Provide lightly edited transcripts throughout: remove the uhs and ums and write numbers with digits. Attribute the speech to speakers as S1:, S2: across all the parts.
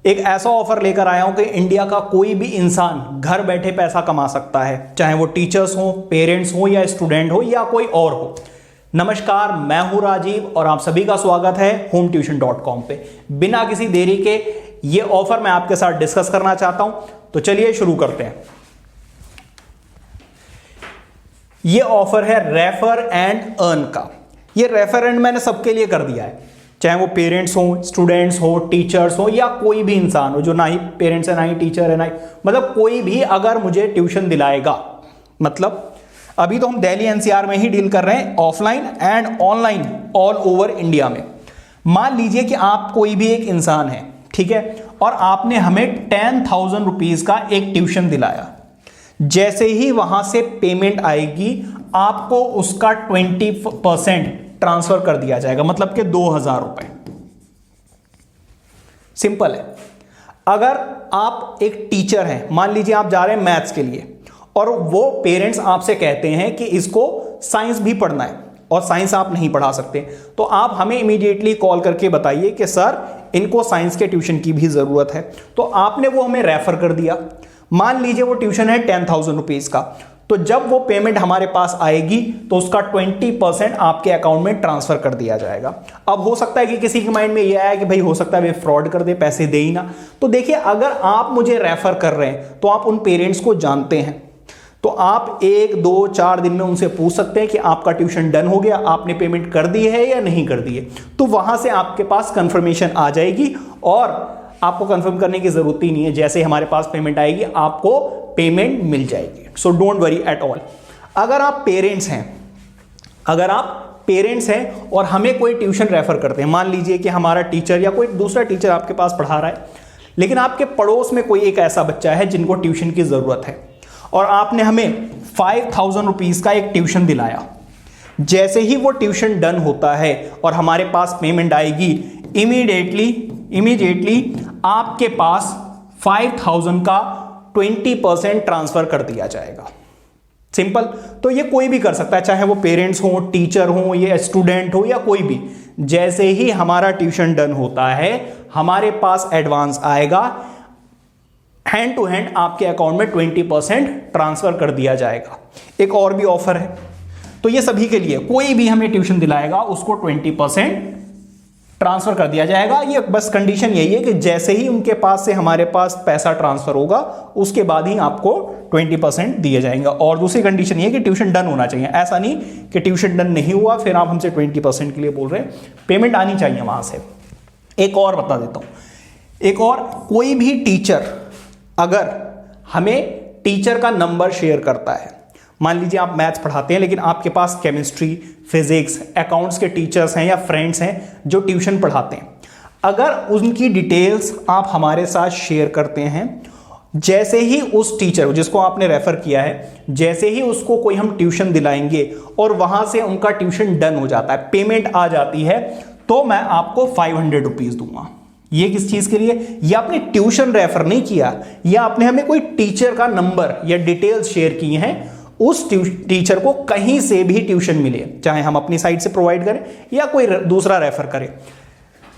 S1: एक ऐसा ऑफर लेकर आया हूं कि इंडिया का कोई भी इंसान घर बैठे पैसा कमा सकता है, चाहे वो टीचर्स हो, पेरेंट्स हो या स्टूडेंट हो या कोई और हो। नमस्कार, मैं हूं राजीव और आप सभी का स्वागत है hometuition.com पे। बिना किसी देरी के ये ऑफर मैं आपके साथ डिस्कस करना चाहता हूं, तो चलिए शुरू करते हैं। ये ऑफर है रेफर एंड अर्न का। ये रेफर एंड मैंने सबके लिए कर दिया है, चाहे वो पेरेंट्स हो, स्टूडेंट्स हो, टीचर्स हो या कोई भी इंसान हो जो ना ही पेरेंट्स है ना ही टीचर है ना ही मतलब कोई भी अगर मुझे ट्यूशन दिलाएगा, मतलब अभी तो हम दिल्ली एनसीआर में ही डील कर रहे हैं, offline and online all over India में। मान लीजिए कि आप कोई भी एक इंसान है, ठीक है, और आपने हमें 10,000 रुपीज का एक ट्यूशन दिलाया। जैसे ही वहां से पेमेंट आएगी आपको उसका 20% ट्रांसफर कर दिया जाएगा, मतलब कि 2,000 रुपए। सिंपल है। अगर आप एक टीचर हैं, मान लीजिए आप जा रहे हैं मैथ्स के लिए और वो पेरेंट्स आपसे कहते हैं कि इसको साइंस भी पढ़ना है और साइंस आप नहीं पढ़ा सकते, तो आप हमें इमीडिएटली कॉल करके बताइए कि सर इनको साइंस के ट्यूशन की भी जरूरत है। तो आपने वो हमें रेफर कर दिया। मान लीजिए वो ट्यूशन है 10,000 रुपीज का, तो जब वो पेमेंट हमारे पास आएगी तो उसका 20% आपके अकाउंट में ट्रांसफर कर दिया जाएगा। अब हो सकता है कि किसी के माइंड में ये आया कि भाई हो सकता है वे फ्रॉड कर दे, पैसे दे ही ना। तो देखिए, अगर आप मुझे रेफर कर रहे हैं तो आप उन पेरेंट्स को जानते हैं, तो आप 1, 2, 4 दिन में उनसे पूछ सकते हैं कि आपका ट्यूशन डन हो गया, आपने पेमेंट कर दी है या नहीं कर दी है। तो वहां से आपके पास कंफर्मेशन आ जाएगी और आपको कंफर्म करने की जरूरत ही नहीं है। जैसे हमारे पास पेमेंट आएगी आपको पेमेंट मिल जाएगी। So don't worry at all. अगर आप पेरेंट्स हैं और हमें कोई ट्यूशन रेफर करते हैं, मान लीजिए कि हमारा टीचर या कोई दूसरा टीचर आपके पास पढ़ा रहा है, लेकिन आपके पड़ोस में कोई एक ऐसा बच्चा है जिनको ट्यूशन की जरूरत है और आपने हमें 5,000 रुपीज का एक ट्यूशन दिलाया। जैसे ही वो ट्यूशन डन होता है और हमारे पास पेमेंट आएगी, इमीडिएटली आपके पास 5,000 का 20% ट्रांसफर कर दिया जाएगा। सिंपल। तो ये कोई भी कर सकता है, चाहे वो पेरेंट्स हो, टीचर हो या स्टूडेंट हो या कोई भी। जैसे ही हमारा ट्यूशन डन होता है हमारे पास एडवांस आएगा, हैंड टू हैंड आपके अकाउंट में 20% ट्रांसफर कर दिया जाएगा। एक और भी ऑफर है, तो ये सभी के लिए, कोई भी हमें ट्यूशन दिलाएगा उसको 20% ट्रांसफर कर दिया जाएगा। ये बस कंडीशन यही है कि जैसे ही उनके पास से हमारे पास पैसा ट्रांसफर होगा उसके बाद ही आपको 20% दिए जाएंगे। और दूसरी कंडीशन ये है कि ट्यूशन डन होना चाहिए। ऐसा नहीं कि ट्यूशन डन नहीं हुआ फिर आप हमसे 20% के लिए बोल रहे हैं, पेमेंट आनी चाहिए वहां से। एक और बता देता हूं, एक और, कोई भी टीचर अगर हमें टीचर का नंबर शेयर करता है, मान लीजिए आप मैथ्स पढ़ाते हैं लेकिन आपके पास केमिस्ट्री, फिजिक्स, अकाउंट्स के टीचर्स हैं या फ्रेंड्स हैं जो ट्यूशन पढ़ाते हैं, अगर उनकी डिटेल्स आप हमारे साथ शेयर करते हैं, जैसे ही उस टीचर जिसको आपने रेफर किया है, जैसे ही उसको कोई हम ट्यूशन दिलाएंगे और वहां से उनका ट्यूशन डन हो जाता है, पेमेंट आ जाती है, तो मैं आपको 500 रुपीज दूंगा। ये किस चीज के लिए? ये आपने ट्यूशन रेफर नहीं किया, या आपने हमें कोई टीचर का नंबर या डिटेल्स शेयर की हैं, उस टीचर को कहीं से भी ट्यूशन मिले, चाहे हम अपनी साइड से प्रोवाइड करें या कोई दूसरा रेफर करे,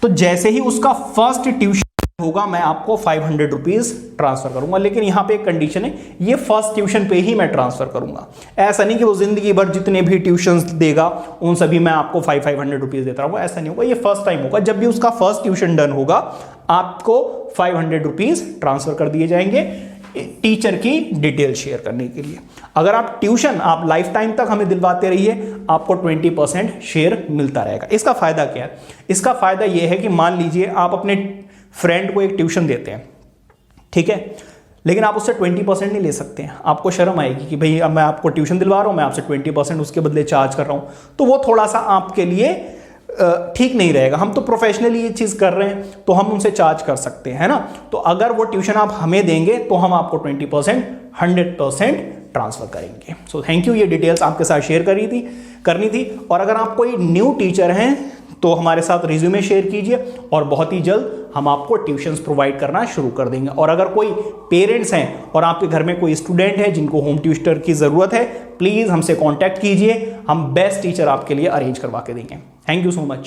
S1: तो जैसे ही उसका फर्स्ट ट्यूशन होगा मैं आपको 500 रुपीज ट्रांसफर करूंगा। लेकिन यहां पे एक कंडीशन है, ये फर्स्ट ट्यूशन पे ही मैं ट्रांसफर करूंगा। ऐसा नहीं कि वो जिंदगी भर जितने भी ट्यूशंस देगा उन सभी मैं आपको 500 रुपीज देता रहूंगा, ऐसा नहीं होगा। ये फर्स्ट टाइम होगा, जब भी उसका फर्स्ट ट्यूशन डन होगा आपको 500 रुपीज ट्रांसफर कर दिए जाएंगे टीचर की डिटेल शेयर करने के लिए। अगर आप ट्यूशन आप लाइफ टाइम तक हमें दिलवाते रहिए, आपको 20% शेयर मिलता रहेगा। इसका फायदा क्या है? इसका फायदा यह है कि मान लीजिए आप अपने फ्रेंड को एक ट्यूशन देते हैं, ठीक है, लेकिन आप उससे 20% नहीं ले सकते हैं, आपको शर्म आएगी कि भाई अब मैं आपको ट्यूशन दिलवा रहा हूं, मैं आपसे 20% उसके बदले चार्ज कर रहा हूं, तो वो थोड़ा सा आपके लिए ठीक नहीं रहेगा। हम तो प्रोफेशनली ये चीज कर रहे हैं तो हम उनसे चार्ज कर सकते हैं, है ना। तो अगर वो ट्यूशन आप हमें देंगे तो हम आपको 20% 100% ट्रांसफर करेंगे। So thank you. ये डिटेल्स आपके साथ शेयर करनी थी। और अगर आप कोई न्यू टीचर हैं तो हमारे साथ रिज्यूमे शेयर कीजिए और बहुत ही जल्द हम आपको ट्यूशंस प्रोवाइड करना शुरू कर देंगे। और अगर कोई पेरेंट्स हैं और आपके घर में कोई स्टूडेंट है जिनको होम ट्यूटर की जरूरत है, प्लीज हमसे कांटेक्ट कीजिए, हम बेस्ट टीचर आपके लिए अरेंज करवा के देंगे। Thank you so much.